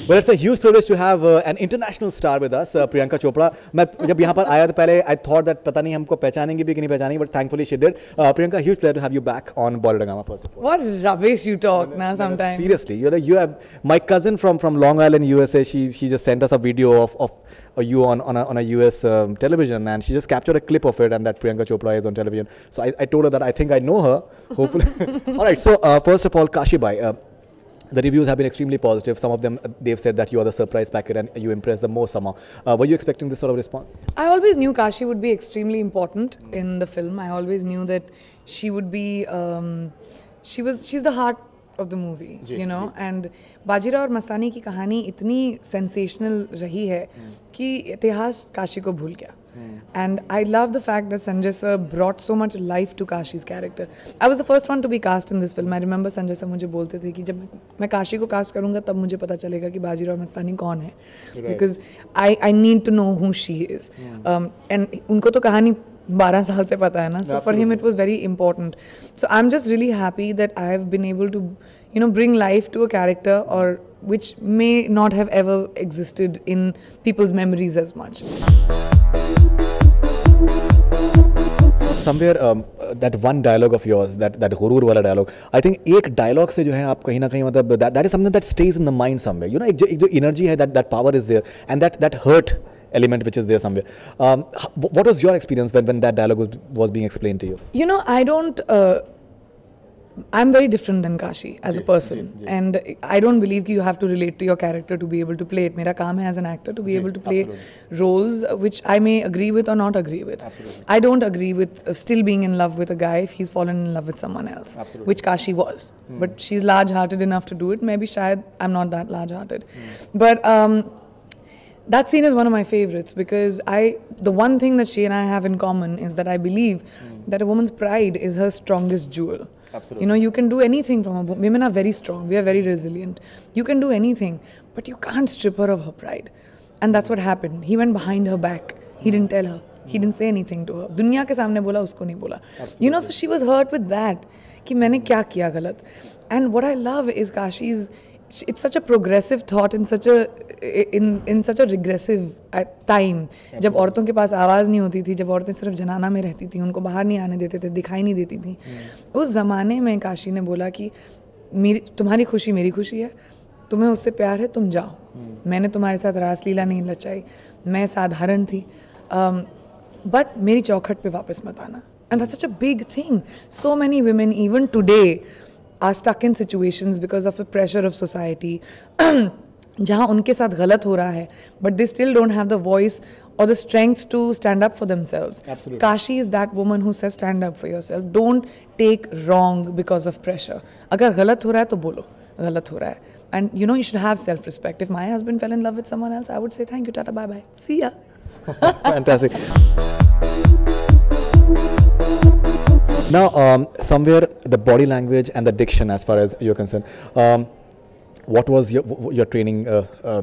Well, it's a huge privilege to have an international star with us, Priyanka Chopra. मैं जब यहाँ पर आया तो पहले I thought that पता नहीं हमको पहचानेंगे भी कि नहीं पहचानेंगे, but thankfully she did. Priyanka, huge pleasure to have you back on Bollywood Hungama first of all. What rubbish you talk now sometimes. Seriously, you have my cousin from Long Island, USA. She just sent us a video of you on a US television, and she just captured a clip of it, and that Priyanka Chopra is on television. So I told her that I think I know her. Hopefully, all right. So first of all, Kashi Bhai. The reviews have been extremely positive. Some of them, they've said that you are the surprise packet and you impressed them most somehow. Were you expecting this sort of response? I always knew Kashi would be extremely important in the film. I always knew that she would be, she's the heart of the movie, you know. And Bajirao और मस्तानी की कहानी इतनी sensational रही है कि इतिहास काशी को भूल गया. And I love the fact that Sanjay sir brought so much life to Kashi's character. I was the first one to be cast in this film. I remember Sanjay sir मुझे बोलते थे कि जब मैं काशी को cast करूँगा तब मुझे पता चलेगा कि बाजीराव मस्तानी कौन है. Because I need to know who she is. And उनको तो कहानी 12 साल से पता है ना. So for him it was very important. So I'm just really happy that I have been able to, you know, bring life to a character or which may not have ever existed in people's memories as much. Somewhere that one dialogue of yours, that ghurur wala dialogue, I think एक dialogue से जो है आप कहीं ना कहीं मतलब that is something that stays in the mind somewhere. You know, एक जो energy है, that power is there, and that hurt element which is there somewhere. What was your experience when that dialogue was being explained to you? You know, I'm very different than Kashi as a person, and I don't believe you have to relate to your character to be able to play it. मेरा काम है as an actor to be able to play roles which I may agree with or not agree with. I don't agree with still being in love with a guy if he's fallen in love with someone else, which Kashi was. But she's large-hearted enough to do it. Maybe shayad I'm not that large-hearted, but that scene is one of my favorites because the one thing that she and I have in common is that I believe that a woman's pride is her strongest jewel. Absolutely. You know, you can do anything from a woman. Women are very strong. We are very resilient. You can do anything, but you can't strip her of her pride. And that's what happened. He went behind her back. He didn't tell her. He didn't say anything to her. दुनिया के सामने बोला, उसको नहीं बोला. You know, so she was hurt with that. कि मैंने क्या किया गलत. And what I love is Kashi's. It's such a progressive thought in such a regressive time. जब औरतों के पास आवाज़ नहीं होती थी, जब औरतें सिर्फ जनाना में रहती थी, उनको बाहर नहीं आने देते थे, दिखाई नहीं देती थी. उस ज़माने में काशी ने बोला कि तुम्हारी खुशी मेरी खुशी है, तुम्हें उससे प्यार है, तुम जाओ. मैंने तुम्हारे साथ रासलीला नहीं रचाई, मैं साधारण थी, but मेरी चौखट पे वापस मत आना. And that's such a big thing. So many women even today are stuck in situations because of the pressure of society जहाँ उनके साथ गलत हो रहा है, but they still don't have the voice or the strength to stand up for themselves. Absolutely. Kashi is that woman who says stand up for yourself. Don't take wrong because of pressure. अगर गलत हो रहा है तो बोलो गलत हो रहा है. And you know, you should have self-respect. If my husband fell in love with someone else, I would say thank you, tata, bye-bye, see ya. Fantastic. Now, somewhere the body language and the diction, as far as you're concerned, what was your training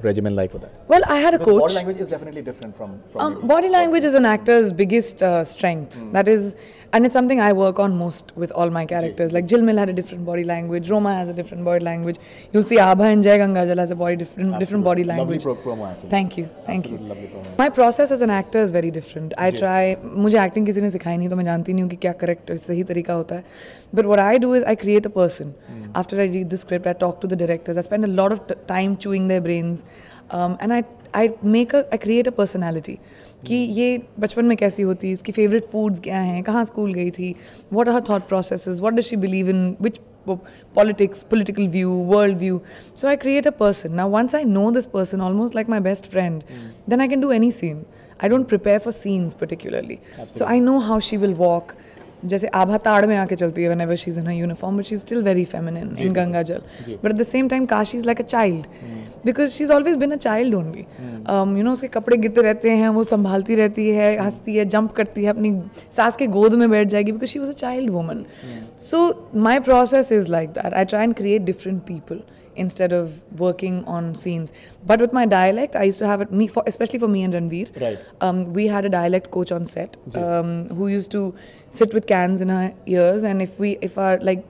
regimen like for that? Well, I had a coach. Body language is definitely different from body language is an actor's biggest strength. That is, and it's something I work on most with all my characters. Like Jill Mill had a different body language. Roma has a different body language. You'll see Abha and Jai Gangajal has a different body language. Lovely promo actually. Thank you. Lovely promo. My process as an actor is very different. I try. मुझे acting किसी ने सिखाई नहीं तो मैं जानती नहीं हूँ कि क्या correct सही तरीका होता है. But what I do is I create a person. After I read the script, I talk to the directors. I spend a lot of time chewing their brains, and I create a personality. कि ये बचपन में कैसी होती है, इसकी favorite foods क्या हैं, कहाँ school गई थी, what are her thought processes, what does she believe in, which political view, world view. So I create a person. Now once I know this person, almost like my best friend, then I can do any scene. I don't prepare for scenes particularly. Absolutely. So I know how she will walk. जैसे आभा ताड़ में आके चलती है whenever she's in her uniform, but she's still very feminine in Ganga Jal. But at the same time, Kashi is like a child because she's always been a child only. You know, उसके कपड़े गिरते रहते हैं, वो संभालती रहती है, हंसती है, जंप करती है, अपनी सास के गोद में बैठ जाएगी because she was a child woman. So my process is like that. I try and create different people instead of working on scenes. But with my dialect, I used to have it, especially for me and Ranveer. Right. We had a dialect coach on set who used to sit with cans in her ears, and if our like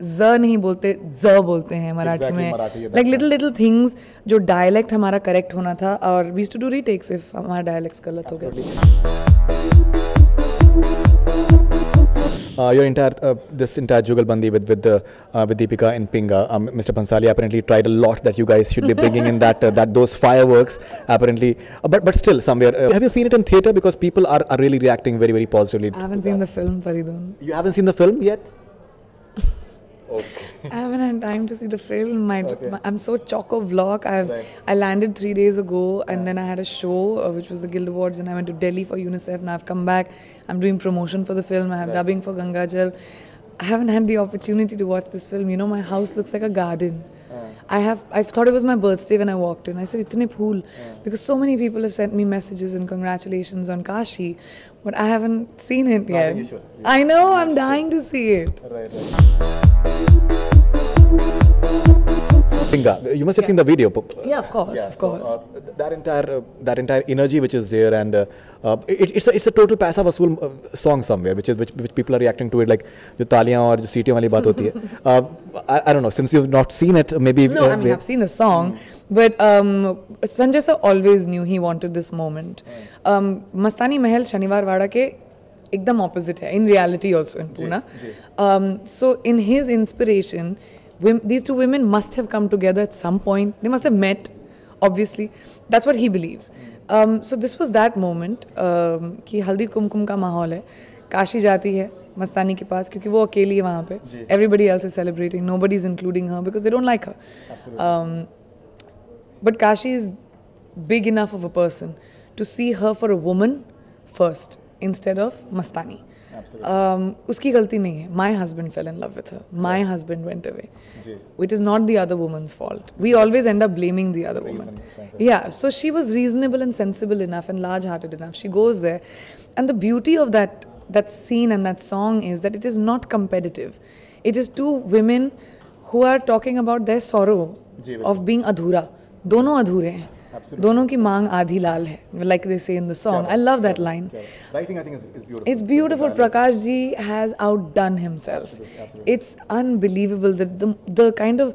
ज नहीं बोलते, ज बोलते हैं Marathi Exactly, में. Marathi, yeah, Like that's little things जो dialect हमारा correct होना था, और we used to do retakes if हमारा डायलेक्ट्स गलत हो गया. Your entire this entire Jugalbandi with Deepika in Pinga, Mr. Bhansali apparently tried a lot that you guys should be bringing in that those fireworks apparently, but still somewhere. Have you seen it in theatre, because people are really reacting very very positively? I haven't seen the film, Faridun. You haven't seen the film yet? Okay. I haven't had time to see the film. Okay. I'm so chock-a-block. I landed 3 days ago, and then I had a show, which was the Guild Awards, and I went to Delhi for UNICEF. Now I've come back. I'm doing promotion for the film. I have dubbing for Gangajal. I haven't had the opportunity to watch this film. You know, my house looks like a garden. I thought it was my birthday when I walked in. I said, "Itne phool," because so many people have sent me messages and congratulations on Kashi, but I haven't seen it yet. I think you should. I know, I'm dying to see it. Right. Pinga, you must have seen the video. Yeah, of course, Yeah, of course. So, that entire energy which is there, and it's a total paisa vasool song somewhere, which people are reacting to it, like जो तालियां और जो सीटियों वाली बात होती है. I don't know, since you've not seen it, maybe. No, I mean, I've seen the song, but Sanjay sir always knew he wanted this moment. Mastani Mahal Shaniwar Wada ke ekdam opposite hai, in reality also in Pune. So in his inspiration, these two women must have come together at some point. They must have met, obviously. That's what he believes. So this was that moment कि हल्दी कुमकुम का माहौल है. काशी जाती है मस्तानी के पास, क्योंकि वो अकेली है वहाँ पे. Everybody else is celebrating. Nobody is including her because they don't like her. But Kashi is big enough of a person to see her for a woman first instead of Mastani. उसकी गलती नहीं है. My husband fell in love with her. My husband went away. It is not the other woman's fault. We always end up blaming the other woman. Yeah, so she was reasonable and sensible enough and large-hearted enough. She goes there, and the beauty of that scene and that song is that it is not competitive. It is two women who are talking about their sorrow of being adhura. दोनों अधूरे हैं. दोनों की मांग आधी लाल है, like they say in the song. I love that line. Writing, I think, is beautiful. It's beautiful. Prakash ji has outdone himself. Absolutely. It's unbelievable that the kind of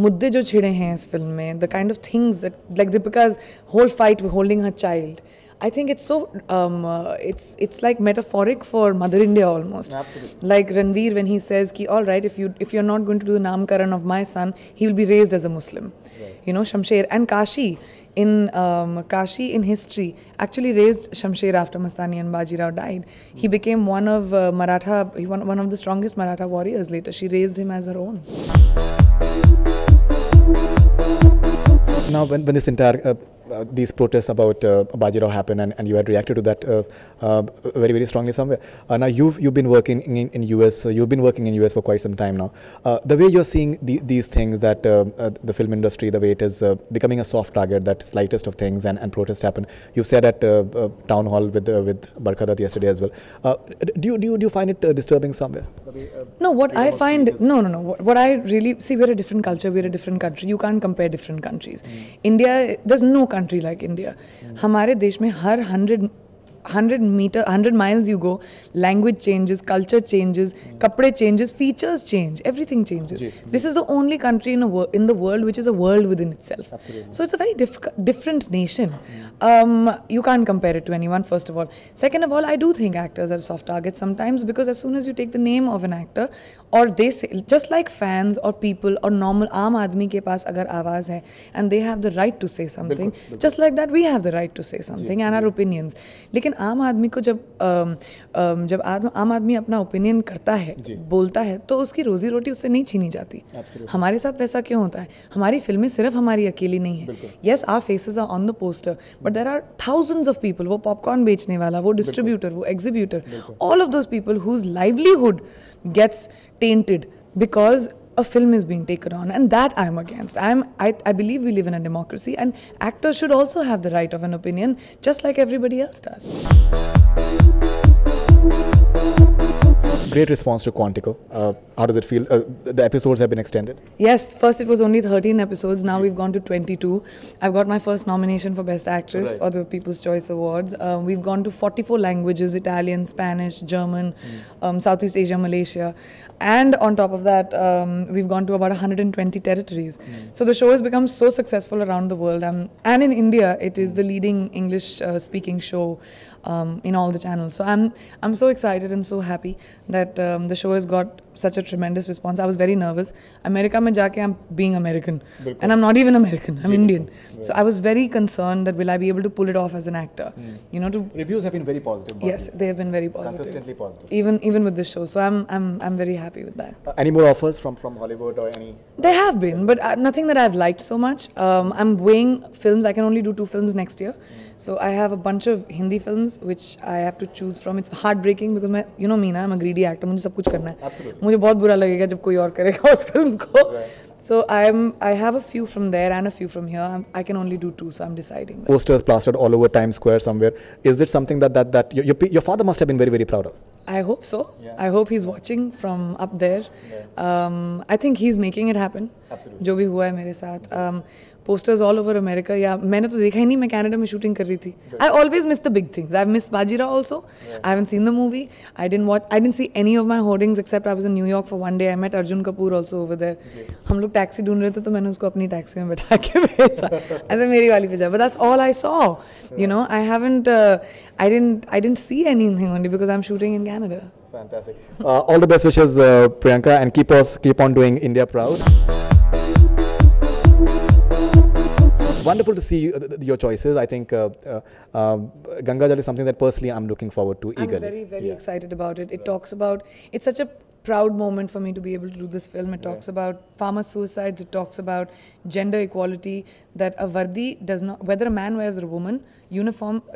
मुद्दे जो छिड़े हैं इस फिल्म में, the kind of things that, like Deepika's whole fight with holding her child, I think it's so it's like metaphoric for Mother India almost. Absolutely. Like Ranveer when he says ki, all right, if you're not going to do the namkaran of my son, he will be raised as a Muslim. Right. You know, Shamsher and Kashi in history actually raised Shamsher after Mastani and Bajirao died. He became one of one of the strongest Maratha warriors later. She raised him as her own. Now, when this entire these protests about Bajirao happened, and you had reacted to that very very strongly somewhere. Now you've been working in US. You've been working in US for quite some time now. The way you're seeing these things, that the film industry, the way it is becoming a soft target, that slightest of things and protests happen. You said at town hall with Barkha Dutt yesterday as well. Do you find it disturbing somewhere? No, what I find no. What I really see, we're a different culture. We're a different country. You can't compare different countries. India, there's no country like India. हमारे देश में हर 100 miles you go, language changes, culture changes, kapde changes, features change, everything changes. This is the only country in the world which is a world within itself. Absolutely. So it's a very different nation. You can't compare it to anyone, first of all. Second of all, I do think actors are soft targets sometimes, because as soon as you take the name of an actor, or they say, just like fans or people or normal aam aadmi ke paas agar आवाज है and they have the right to say something, just like that we have the right to say something and our opinions. लेकिन आम आदमी को जब आम आदमी अपना ओपिनियन करता है, बोलता है, तो उसकी रोजी रोटी उससे नहीं छीनी जाती. हमारे साथ वैसा क्यों होता है? हमारी फिल्में सिर्फ हमारी अकेली नहीं है. Yes, our faces are on the poster, but there are thousands of people. वो पॉपकॉर्न बेचने वाला, वो डिस्ट्रीब्यूटर, वो एग्जीब्यूटर, all of those people whose livelihood gets tainted because a film is being taken on, and that I'm against. I believe we live in a democracy, and actors should also have the right of an opinion, just like everybody else does. great response to Quantico. How does it feel? The episodes have been extended. Yes, first it was only 13 episodes, now we've gone to 22. I've got my first nomination for Best Actress for the People's Choice Awards. We've gone to 44 languages, Italian, Spanish, German, Southeast Asia, Malaysia. And on top of that, we've gone to about 120 territories. So the show has become so successful around the world. And in India, it is the leading English speaking show in all the channels. So I'm so excited and so happy that the show has got such a tremendous response. I was very nervous. America mein jaake I'm being American, and I'm not even American. I'm Indian. So I was very concerned that will I be able to pull it off as an actor? You know, Reviews have been very positive. Yes, they have been very positive. Consistently positive. Even with this show. So I'm very happy with that. Any more offers from Hollywood or any? There have been, but nothing that I've liked so much. I'm weighing films. I can only do 2 films next year. So I have a bunch of Hindi films which I have to choose from. It's heartbreaking because you know me na, I'm a greedy actor. मुझे सब कुछ करना है. Absolutely. मुझे बहुत बुरा लगेगा जब कोई और करेगा उस film को. So I have a few from there and a few from here. I can only do 2, so I'm deciding. Posters plastered all over Times Square somewhere. Is it something that your father must have been very, very proud of? I hope so. Yeah. I hope he's watching from up there. Yeah. I think he's making it happen. Absolutely. जो भी हुआ है मेरे साथ. Posters all over America. Yeah, मैंने तो देखा ही नहीं. मैं कनाडा में शूटिंग कर रही थी. I always miss the big things. I've missed Bajira also. Yeah. I haven't seen the movie. I didn't see any of my hoardings except I was in New York for one day. I met Arjun Kapoor also over there. हम लोग taxi ढूंढ रहे थे तो मैंने उसको अपनी taxi में बैठा के भेजा. ऐसे मेरी वाली पे जा. But that's all I saw. You know, I haven't. I didn't see anything only because I'm shooting in Canada. Fantastic. All the best wishes, Priyanka, and keep on doing India proud. Wonderful to see your choices. I think Ganga Jal is something that personally I'm looking forward to eagerly. I'm very, very excited about it. It talks about, it's such a proud moment for me to be able to do this film. It talks about farmer suicides. It talks about gender equality, that a vardi does not, whether a man wears or a woman,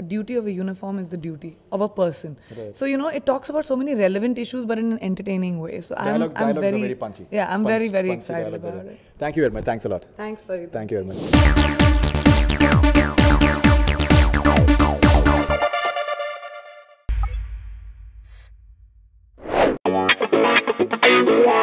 duty of a uniform is the duty of a person. Right. So, you know, it talks about so many relevant issues, but in an entertaining way. So I'm very punchy. Yeah, I'm very excited about it. Thank you very much. Thanks a lot. Thanks, Farid. Thank you very much. Yeah.